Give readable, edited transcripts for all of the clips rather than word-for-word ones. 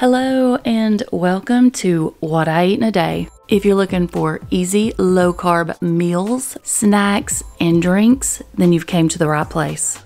Hello and welcome to What I Eat in a Day. If you're looking for easy, low-carb meals, snacks, and drinks, then you've came to the right place.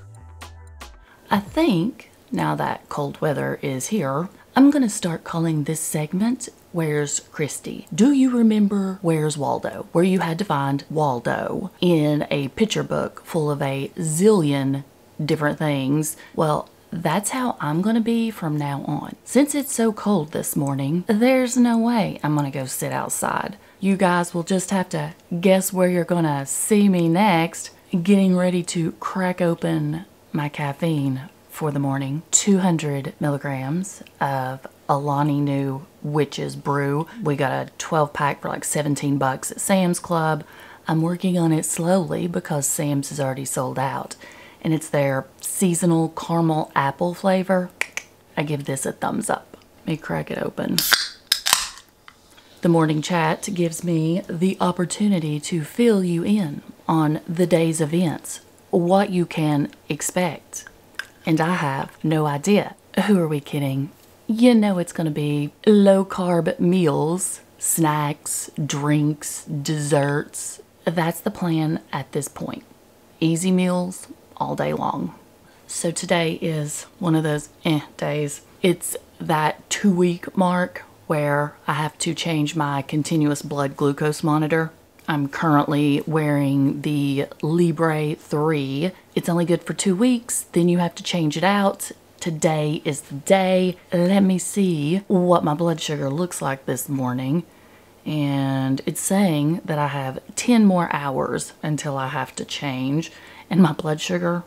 I think, now that cold weather is here, I'm going to start calling this segment Where's Kristi? Do you remember Where's Waldo? Where you had to find Waldo in a picture book full of a zillion different things. Well, that's how I'm going to be from now on. Since it's so cold this morning, there's no way I'm going to go sit outside. You guys will just have to guess where you're going to see me next, getting ready to crack open my caffeine for the morning. 200 milligrams of Alani New Witch's Brew. We got a 12-pack for like 17 bucks at Sam's Club. I'm working on it slowly because Sam's is already sold out. And it's their seasonal caramel apple flavor. I give this a thumbs up. Let me crack it open. The morning chat gives me the opportunity to fill you in on the day's events, what you can expect. And I have no idea. Who are we kidding? You know it's going to be low-carb meals, snacks, drinks, desserts. That's the plan at this point. Easy meals all day long. So today is one of those days. It's that 2-week mark where I have to change my continuous blood glucose monitor. I'm currently wearing the Libre 3. It's only good for 2 weeks, then you have to change it out. Today is the day. Let me see what my blood sugar looks like this morning. And it's saying that I have 10 more hours until I have to change. And my blood sugar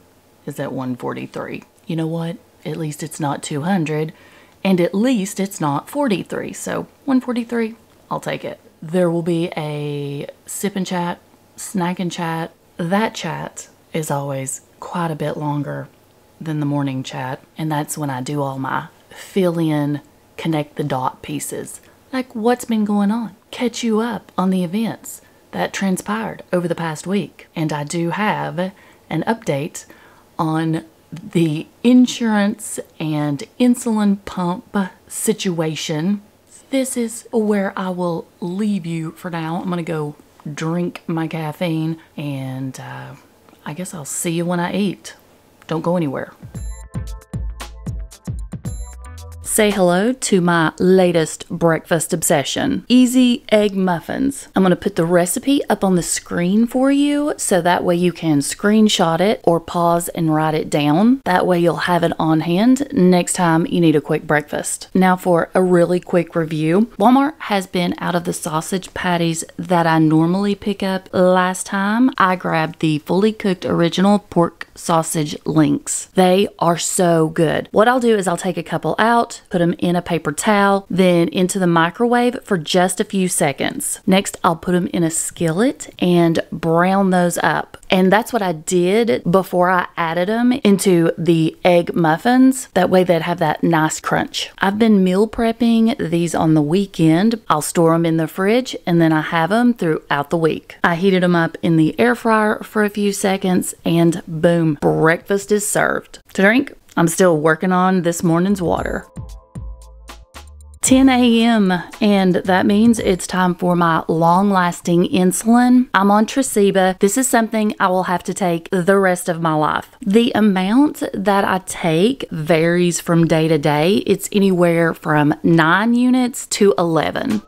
is at 143. You know what? At least it's not 200. And at least it's not 43. So 143, I'll take it. There will be a sip and chat, snack and chat. That chat is always quite a bit longer than the morning chat. And that's when I do all my fill in, connect the dot pieces. Like what's been going on. Catch you up on the events that transpired over the past week. And I do have an update on the insurance and insulin pump situation. This is where I will leave you for now. I'm going to go drink my caffeine and I guess I'll see you when I eat. Don't go anywhere. Say hello to my latest breakfast obsession, easy egg muffins. I'm going to put the recipe up on the screen for you so that way you can screenshot it or pause and write it down. That way you'll have it on hand next time you need a quick breakfast. Now for a really quick review. Walmart has been out of the sausage patties that I normally pick up. Last time I grabbed the fully cooked original pork sausage links. They are so good. What I'll do is I'll take a couple out, put them in a paper towel, then into the microwave for just a few seconds. Next, I'll put them in a skillet and brown those up. And that's what I did before I added them into the egg muffins. That way they'd have that nice crunch. I've been meal prepping these on the weekend. I'll store them in the fridge and then I have them throughout the week. I heated them up in the air fryer for a few seconds and boom, breakfast is served. To drink, I'm still working on this morning's water. 10 a.m. and that means it's time for my long-lasting insulin. I'm on Tresiba. This is something I will have to take the rest of my life. The amount that I take varies from day to day. It's anywhere from 9 units to 11.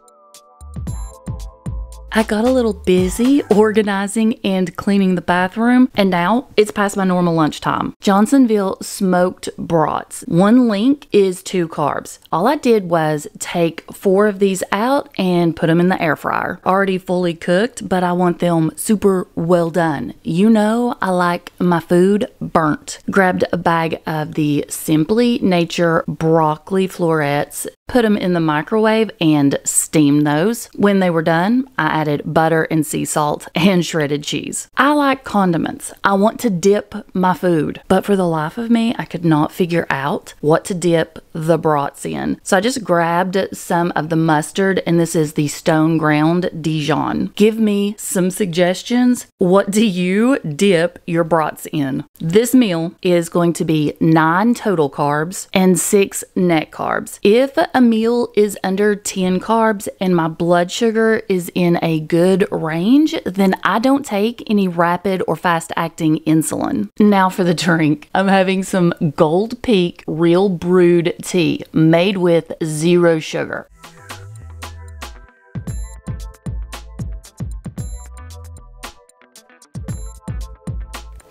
I got a little busy organizing and cleaning the bathroom, and now it's past my normal lunchtime. Johnsonville smoked brats. One link is 2 carbs. All I did was take 4 of these out and put them in the air fryer. Already fully cooked, but I want them super well done. You know I like my food burnt. Grabbed a bag of the Simply Nature broccoli florets, put them in the microwave and steamed those. When they were done, I added butter and sea salt and shredded cheese. I like condiments. I want to dip my food, but for the life of me, I could not figure out what to dip the broths in. So I just grabbed some of the mustard, and this is the stone ground Dijon. Give me some suggestions. What do you dip your broths in? This meal is going to be 9 total carbs and 6 net carbs. If a meal is under 10 carbs and my blood sugar is in a good range, then I don't take any rapid or fast acting insulin. Now for the drink, I'm having some Gold Peak Real Brewed tea made with 0 sugar.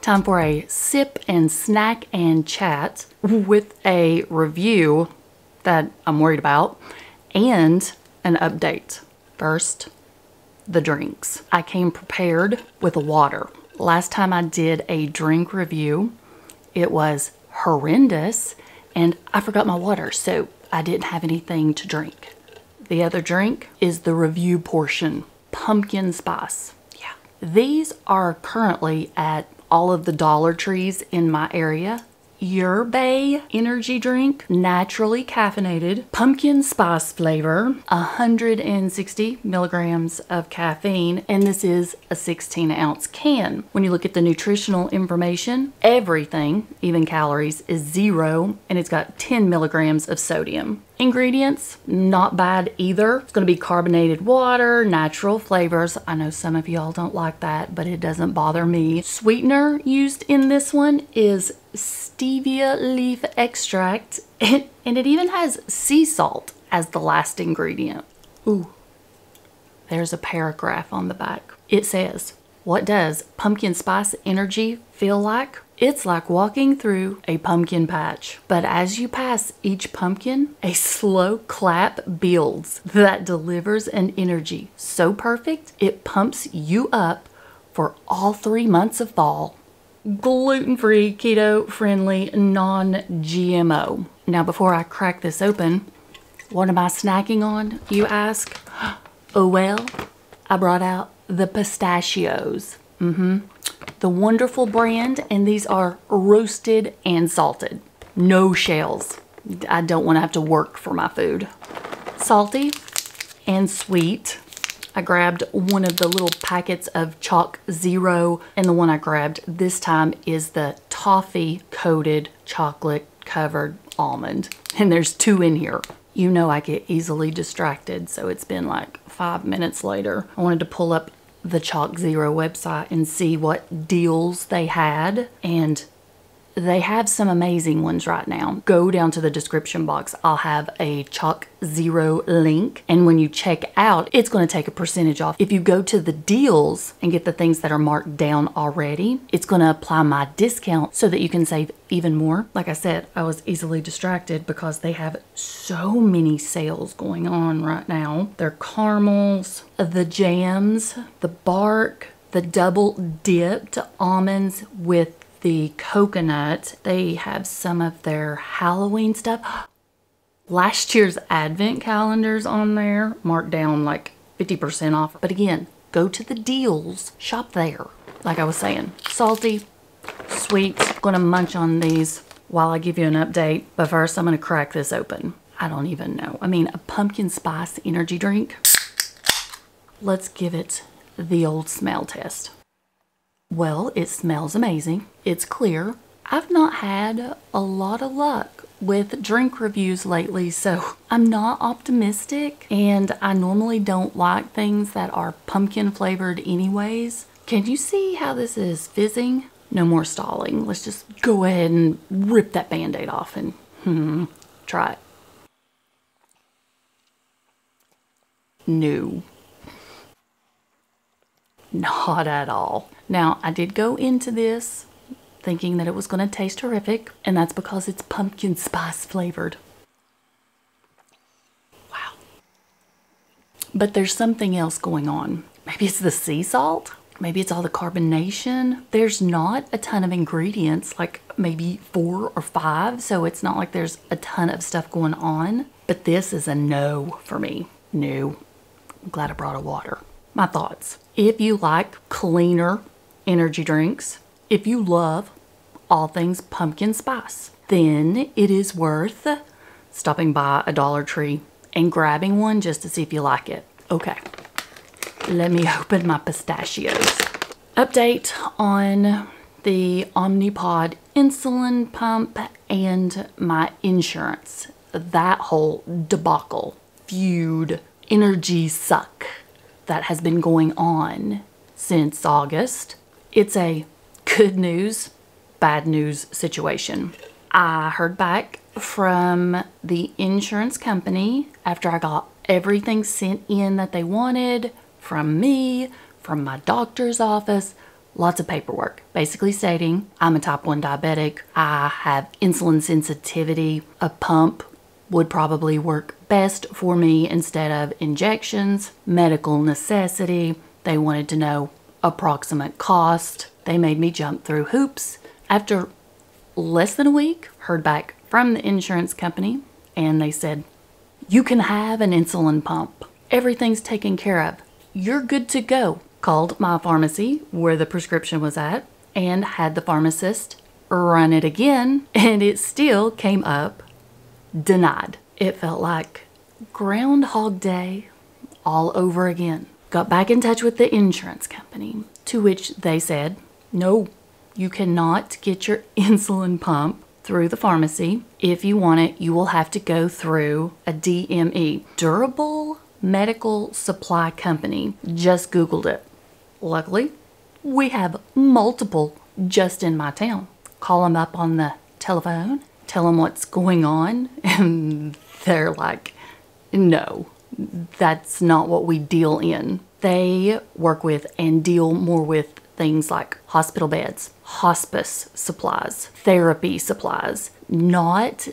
Time for a sip and snack and chat with a review that I'm worried about and an update. First, the drinks. I came prepared with water. Last time I did a drink review, it was horrendous and I forgot my water, so I didn't have anything to drink. The other drink is the review portion, pumpkin spice. Yeah. These are currently at all of the Dollar Trees in my area. Yerba energy drink, naturally caffeinated, pumpkin spice flavor, 160 milligrams of caffeine, and this is a 16-ounce can. When you look at the nutritional information, everything, even calories, is 0, and it's got 10 milligrams of sodium. Ingredients, not bad either. It's going to be carbonated water, natural flavors. I know some of y'all don't like that, but it doesn't bother me. Sweetener used in this one is stevia leaf extract, and it even has sea salt as the last ingredient. Ooh, there's a paragraph on the back. It says, "What does pumpkin spice energy feel like? It's like walking through a pumpkin patch. But as you pass each pumpkin, a slow clap builds that delivers an energy so perfect, it pumps you up for all 3 months of fall. Gluten-free, keto-friendly, non-GMO." Now, before I crack this open, what am I snacking on, you ask? Oh well, I brought out the pistachios. The wonderful brand, and these are roasted and salted. No shells. I don't want to have to work for my food. Salty and sweet. I grabbed one of the little packets of Chalk Zero, and the one I grabbed this time is the toffee coated chocolate covered almond. And there's 2 in here. You know I get easily distracted, so it's been like 5 minutes later. I wanted to pull up the Chalk Zero website and see what deals they had, and they have some amazing ones right now. Go down to the description box. I'll have a Chalk Zero link, and when you check out, it's going to take a percentage off. If you go to the deals and get the things that are marked down already, it's going to apply my discount so that you can save even more. Like I said, I was easily distracted because they have so many sales going on right now. Their caramels, the jams, the bark, the double dipped almonds with the coconut. They have some of their Halloween stuff. Last year's advent calendars on there, marked down like 50% off. But again, go to the deals, shop there. Like I was saying, salty, sweet. Gonna munch on these while I give you an update. But first, I'm gonna crack this open. I don't even know. I mean, a pumpkin spice energy drink. Let's give it the old smell test. Well, it smells amazing. It's clear. I've not had a lot of luck with drink reviews lately, so I'm not optimistic, and I normally don't like things that are pumpkin flavored anyways. Can you see how this is fizzing? No more stalling. Let's just go ahead and rip that Band-Aid off and try it. No. Not at all. Now, I did go into this thinking that it was going to taste horrific, and that's because it's pumpkin spice flavored. Wow. But there's something else going on. Maybe it's the sea salt? Maybe it's all the carbonation. There's not a ton of ingredients, like maybe 4 or 5, so it's not like there's a ton of stuff going on. But this is a no for me. No. I'm glad I brought a water. My thoughts. If you like cleaner energy drinks, if you love all things pumpkin spice, then it is worth stopping by a Dollar Tree and grabbing one just to see if you like it. Okay, let me open my pistachios. Update on the Omnipod insulin pump and my insurance. That whole debacle, feud, energy suck that has been going on since August. It's a good news, bad news situation. I heard back from the insurance company after I got everything sent in that they wanted from me, from my doctor's office, lots of paperwork, basically stating I'm a type 1 diabetic, I have insulin sensitivity, a pump would probably work best for me instead of injections, medical necessity. They wanted to know approximate cost. They made me jump through hoops. After less than a week, heard back from the insurance company and they said, you can have an insulin pump. Everything's taken care of. You're good to go. Called my pharmacy where the prescription was at and had the pharmacist run it again, and it still came up denied. It felt like Groundhog Day all over again. Got back in touch with the insurance company, to which they said, no, you cannot get your insulin pump through the pharmacy. If you want it, you will have to go through a DME, Durable Medical Supply Company. Just Googled it. Luckily, we have multiple just in my town. Call them up on the telephone, tell them what's going on, and they're like, no, that's not what we deal in. They work with and deal more with things like hospital beds, hospice supplies, therapy supplies, not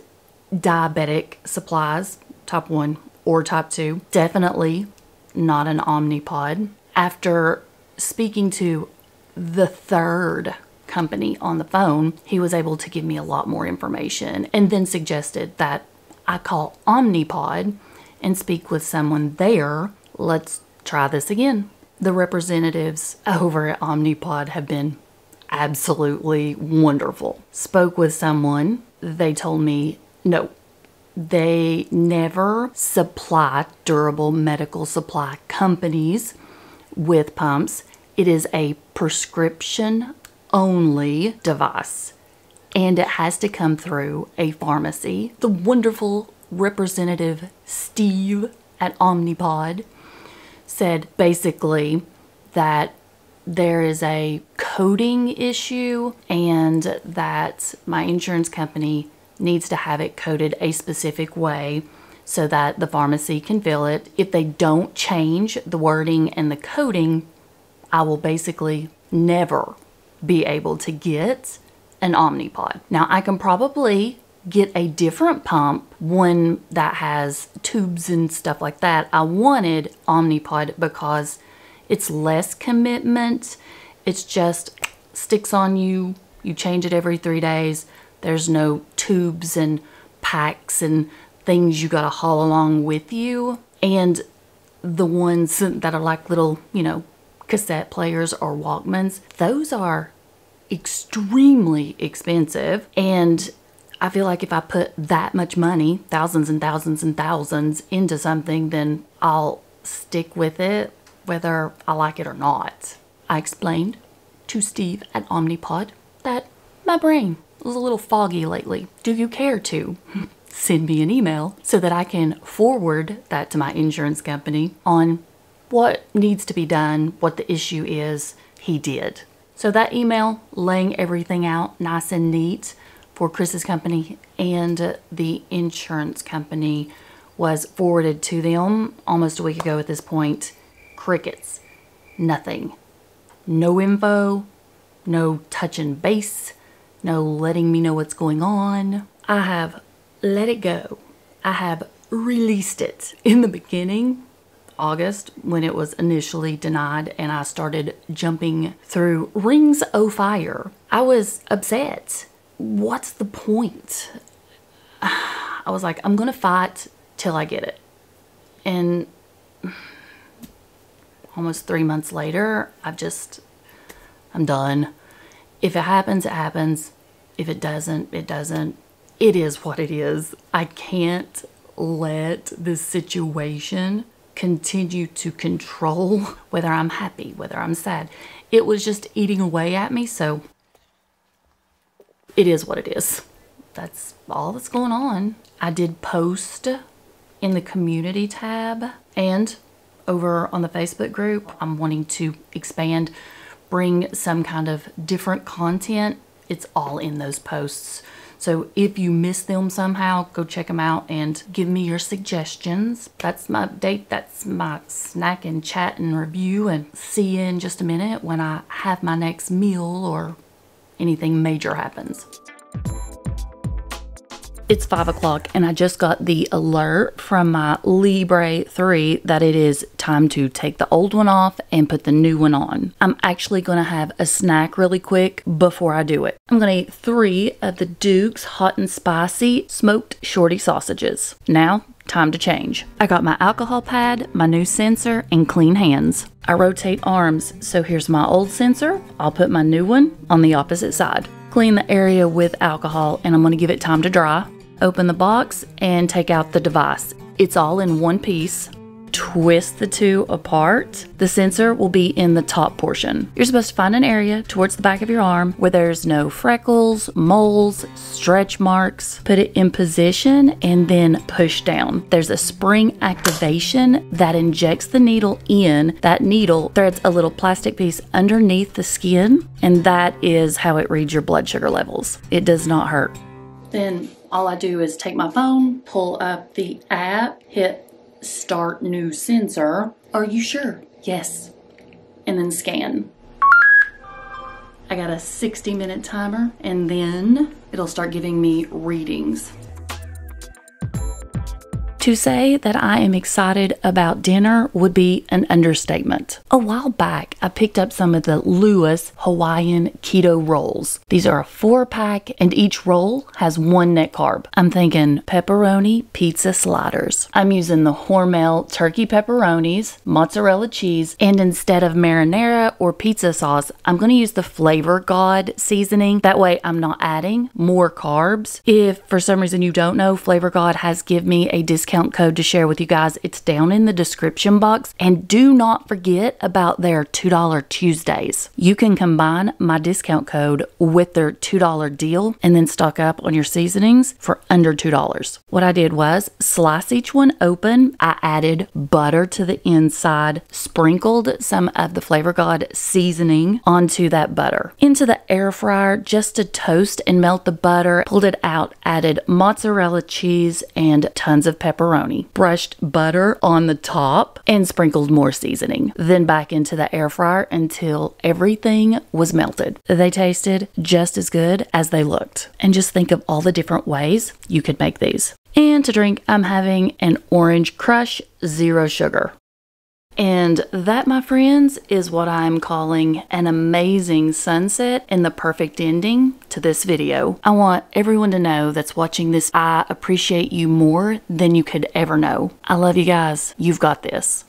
diabetic supplies, type 1 or type 2. Definitely not an Omnipod. After speaking to the third company on the phone, he was able to give me a lot more information and then suggested that I call Omnipod and speak with someone there. Let's try this again. The representatives over at Omnipod have been absolutely wonderful. Spoke with someone. They told me, no, they never supply durable medical supply companies with pumps. It is a prescription only device and it has to come through a pharmacy. The wonderful representative Steve at Omnipod said basically that there is a coding issue and that my insurance company needs to have it coded a specific way so that the pharmacy can fill it. If they don't change the wording and the coding, I will basically never be able to get an Omnipod. Now, I can probably get a different pump, one that has tubes and stuff like that. I wanted Omnipod because it's less commitment. It's just sticks on you. You change it every 3 days. There's no tubes and packs and things you gotta haul along with you. And the ones that are like little, cassette players or Walkmans, those are extremely expensive. And I feel like if I put that much money, thousands and thousands and thousands into something, then I'll stick with it, whether I like it or not. I explained to Steve at Omnipod that my brain was a little foggy lately. Do you care to send me an email so that I can forward that to my insurance company on what needs to be done, what the issue is? He did. So that email laying everything out nice and neat for Chris's company and the insurance company was forwarded to them almost a week ago at this point. Crickets. Nothing. No info. No touching base. No letting me know what's going on. I have let it go. I have released it in the beginning, August, when it was initially denied and I started jumping through rings of fire. I was upset. What's the point? I was like, I'm gonna fight till I get it. And almost 3 months later, I'm done. If it happens, it happens. If it doesn't, it doesn't. it is what it is. I can't let this situation continue to control whether I'm happy, whether I'm sad. It was just eating away at me, so it is what it is. That's all that's going on. I did post in the community tab and over on the Facebook group. I'm wanting to expand, bring some kind of different content. It's all in those posts. So if you miss them somehow, go check them out and give me your suggestions. That's my update. That's my snack and chat and review. And see you in just a minute when I have my next meal or anything major happens. It's 5 o'clock and I just got the alert from my Libre 3 that it is time to take the old one off and put the new one on. I'm actually going to have a snack really quick before I do it. I'm going to eat 3 of the Duke's hot and spicy smoked shorty sausages. Now, time to change. I got my alcohol pad, my new sensor, and clean hands. I rotate arms, so here's my old sensor. I'll put my new one on the opposite side. Clean the area with alcohol and I'm going to give it time to dry. Open the box and take out the device. It's all in one piece. Twist the two apart. The sensor will be in the top portion. You're supposed to find an area towards the back of your arm where there's no freckles, moles, stretch marks. Put it in position and then push down. There's a spring activation that injects the needle in. That needle threads a little plastic piece underneath the skin, and that is how it reads your blood sugar levels. It does not hurt. Then all I do is take my phone, pull up the app, hit start new sensor. Are you sure? Yes. And then scan. I got a 60-minute timer and then it'll start giving me readings. To say that I am excited about dinner would be an understatement. A while back, I picked up some of the Lewis Hawaiian keto rolls. These are a 4-pack and each roll has 1 net carb. I'm thinking pepperoni pizza sliders. I'm using the Hormel turkey pepperonis, mozzarella cheese, and instead of marinara or pizza sauce, I'm going to use the Flavor God seasoning. That way I'm not adding more carbs. If for some reason you don't know, Flavor God has given me a discount code to share with you guys. It's down in the description box. And do not forget about their $2 Tuesdays. You can combine my discount code with their $2 deal and then stock up on your seasonings for under $2. What I did was slice each one open. I added butter to the inside, sprinkled some of the Flavor God seasoning onto that butter. Into the air fryer just to toast and melt the butter. Pulled it out, added mozzarella cheese and tons of pepperoni. Brushed butter on the top and sprinkled more seasoning. Then back into the air fryer until everything was melted. They tasted just as good as they looked. And just think of all the different ways you could make these. And to drink, I'm having an orange crush, 0 sugar. And that, my friends, is what I'm calling an amazing sunset and the perfect ending to this video. I want everyone to know that's watching this, I appreciate you more than you could ever know. I love you guys. You've got this.